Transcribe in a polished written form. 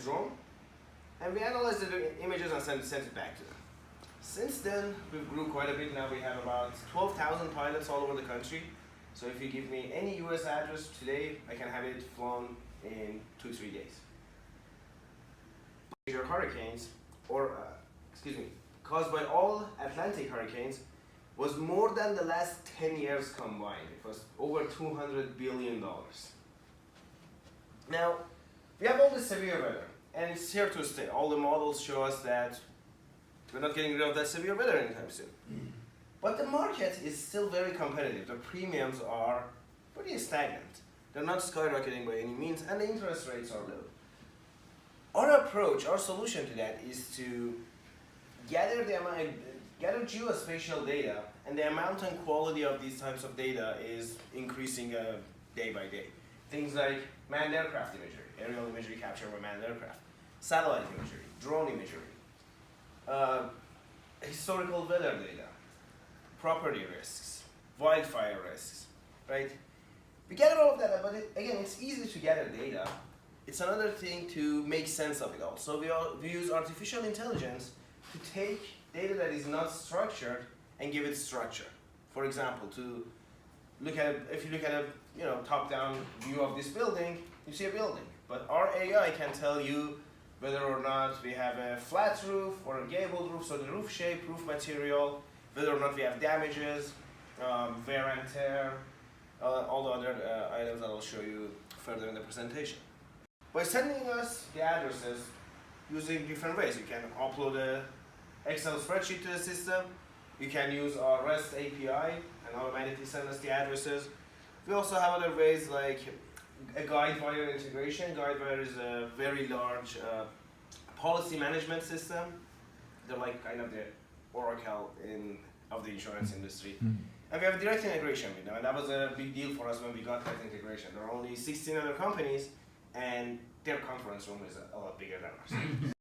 drone, and we analyzed the images and sent it back to them. Since then, we've grew quite a bit. Now we have about 12,000 pilots all over the country. So if you give me any US address today, I can have it flown in 2-3 days. Major hurricanes, or caused by all Atlantic hurricanes, was more than the last 10 years combined. It was over $200 billion. Now, we have all this severe weather, and it's here to stay. All the models show us that we're not getting rid of that severe weather anytime soon. But the market is still very competitive. The premiums are pretty stagnant. They're not skyrocketing by any means, and the interest rates are low. Our approach, our solution to that is to gather geospatial data, and the amount and quality of these types of data is increasing day by day. Things like manned aircraft imagery, aerial imagery captured by manned aircraft, satellite imagery, drone imagery, historical weather data, property risks, wildfire risks, right? We gather all of that, but again, it's easy to gather data. It's another thing to make sense of it all. So we use artificial intelligence to take data that is not structured and give it structure. For example, if you look at a top-down view of this building, you see a building. But our AI can tell you whether or not we have a flat roof or a gabled roof, so the roof shape, roof material, whether or not we have damages, wear and tear, all the other items that I'll show you further in the presentation. By sending us the addresses using different ways, you can upload an Excel spreadsheet to the system, you can use our REST API and automatically send us the addresses. We also have other ways like a Guidewire integration. Guidewire is a very large policy management system. They're like kind of the Oracle of the insurance industry. And we have a direct integration with them, and that was a big deal for us when we got that integration. There are only 16 other companies, and their conference room is a lot bigger than ours.